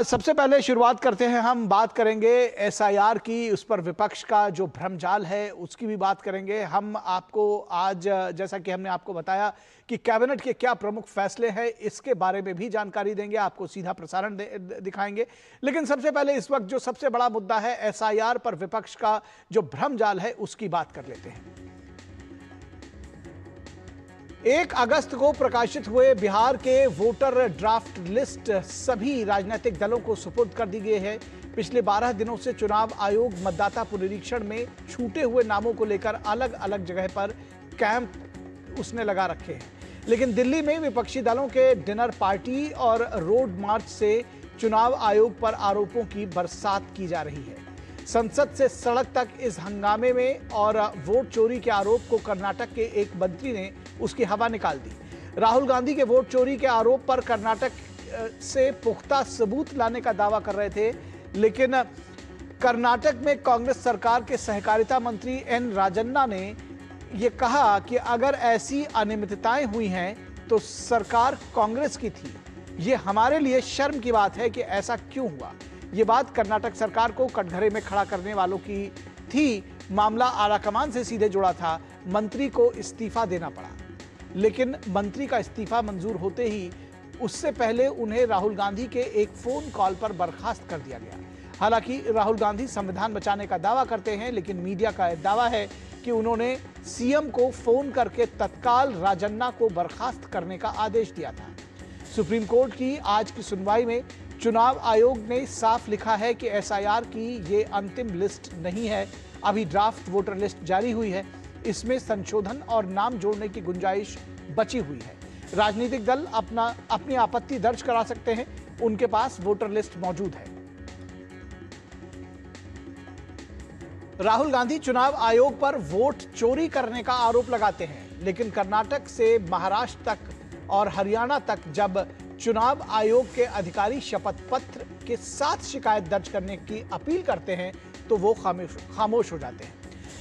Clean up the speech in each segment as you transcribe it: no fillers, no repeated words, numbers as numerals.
सबसे पहले शुरुआत करते हैं, हम बात करेंगे एसआईआर की। उस पर विपक्ष का जो भ्रमजाल है उसकी भी बात करेंगे। हम आपको आज, जैसा कि हमने आपको बताया कि कैबिनेट के क्या प्रमुख फैसले हैं, इसके बारे में भी जानकारी देंगे, आपको सीधा प्रसारण दिखाएंगे। लेकिन सबसे पहले इस वक्त जो सबसे बड़ा मुद्दा है एसआईआर पर विपक्ष का जो भ्रमजाल है उसकी बात कर लेते हैं। 1 अगस्त को प्रकाशित हुए बिहार के वोटर ड्राफ्ट लिस्ट सभी राजनीतिक दलों को सुपुर्द कर दी गई है। पिछले 12 दिनों से चुनाव आयोग मतदाता पुनरीक्षण में छूटे हुए नामों को लेकर अलग अलग जगह पर कैंप उसने लगा रखे हैं। लेकिन दिल्ली में विपक्षी दलों के डिनर पार्टी और रोड मार्च से चुनाव आयोग पर आरोपों की बरसात की जा रही है। संसद से सड़क तक इस हंगामे में और वोट चोरी के आरोप को कर्नाटक के एक मंत्री ने उसकी हवा निकाल दी। राहुल गांधी के वोट चोरी के आरोप पर कर्नाटक से पुख्ता सबूत लाने का दावा कर रहे थे, लेकिन कर्नाटक में कांग्रेस सरकार के सहकारिता मंत्री एन राजन्ना ने यह कहा कि अगर ऐसी अनियमितताएं हुई हैं तो सरकार कांग्रेस की थी। यह हमारे लिए शर्म की बात है कि ऐसा क्यों हुआ। ये बात कर्नाटक सरकार को कटघरे में खड़ा करने वालों की थी। मामला आलाकमान से सीधे जुड़ा था। मंत्री को इस्तीफा देना पड़ा, लेकिन मंत्री का इस्तीफा मंजूर होते ही उससे पहले उन्हें राहुल गांधी के एक फोन कॉल पर बर्खास्त कर दिया गया। हालांकि राहुल गांधी संविधान बचाने का दावा करते हैं, लेकिन मीडिया का दावा है कि उन्होंने सीएम को फोन करके तत्काल राजन्ना को बर्खास्त करने का आदेश दिया था। सुप्रीम कोर्ट की आज की सुनवाई में चुनाव आयोग ने साफ लिखा है कि एसआईआर की ये अंतिम लिस्ट नहीं है, अभी ड्राफ्ट वोटर लिस्ट जारी हुई है। इसमें संशोधन और नाम जोड़ने की गुंजाइश बची हुई है। राजनीतिक दल अपनी आपत्ति दर्ज करा सकते हैं, उनके पास वोटर लिस्ट मौजूद है। राहुल गांधी चुनाव आयोग पर वोट चोरी करने का आरोप लगाते हैं, लेकिन कर्नाटक से महाराष्ट्र तक और हरियाणा तक जब चुनाव आयोग के अधिकारी शपथ पत्र के साथ शिकायत दर्ज करने की अपील करते हैं तो वो खामोश हो जाते हैं।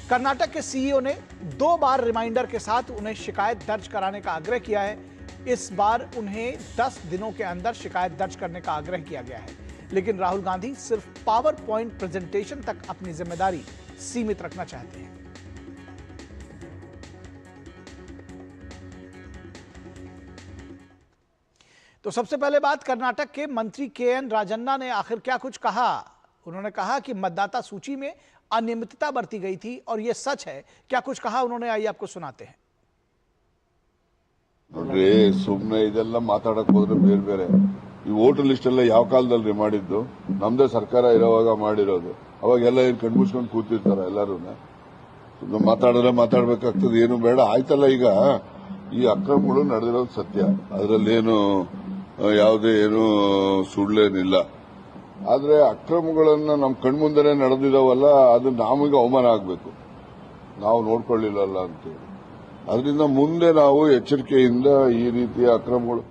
कर्नाटक के सीईओ ने 2 बार रिमाइंडर के साथ उन्हें शिकायत दर्ज कराने का आग्रह किया है। इस बार उन्हें 10 दिनों के अंदर शिकायत दर्ज करने का आग्रह किया गया है, लेकिन राहुल गांधी सिर्फ पावर पॉइंट प्रेजेंटेशन तक अपनी जिम्मेदारी सीमित रखना चाहते हैं। तो सबसे पहले बात कर्नाटक के मंत्री के एन राजन्ना ने आखिर क्या कुछ कहा। उन्होंने कहा कि मतदाता सूची में अनियमितता बरती गई थी और यह सच है। क्या कुछ कहा उन्होंने, आइए आपको सुनाते हैं। ನೋಡ್ರಿ, ಸುಮ್ಮನೆ ಇದೆಲ್ಲ ಮಾತಾಡಕ್ ಹೋದ್ರೆ ಬೇರೆ ಬೇರೆ ಈ ವೋಟರ್ ಲಿಸ್ಟ್ ಎಲ್ಲ ಯಾವ ಕಾಲದಲ್ಲಿ ಮಾಡಿದ್ದು? ನಮ್ದೇ ಸರ್ಕಾರ ಇರೋವಾಗ ಮಾಡಿರೋದು. ಅವಾಗೆಲ್ಲ ಏನ್ ಕಣ್ಮುಚ್ಕೊಂಡು ಕೂತಿರ್ತಾರ ಎಲ್ಲರೂ? ಸುಮ್ಮನೆ ಮಾತಾಡಿದ್ರೆ ಮಾತಾಡ್ಬೇಕಾಗ್ತದೆ, ಏನು ಬೇಡ ಆಯ್ತಲ್ಲ. ಈಗ ಈ ಅಕ್ರಮಗಳು ನಡೆದಿರೋದು ಸತ್ಯ, ಅದರಲ್ಲೇನು ಯಾವುದೇ ಏನು ಸುಳ್ಳೇನಿಲ್ಲ. ಆದ್ರೆ ಅಕ್ರಮಗಳನ್ನ ನಮ್ಮ ಕಣ್ಮುಂದೆನೆ ನಡೆದಿದಾವಲ್ಲ, ಅದು ನಮಗೆ ಅವಮಾನ ಆಗಬೇಕು, ನಾವು ನೋಡ್ಕೊಳ್ಳಿಲ್ಲಲ್ಲ ಅಂತೇಳಿ. ಅದರಿಂದ ಮುಂದೆ ನಾವು ಎಚ್ಚರಿಕೆಯಿಂದ ಈ ರೀತಿಯ ಅಕ್ರಮಗಳು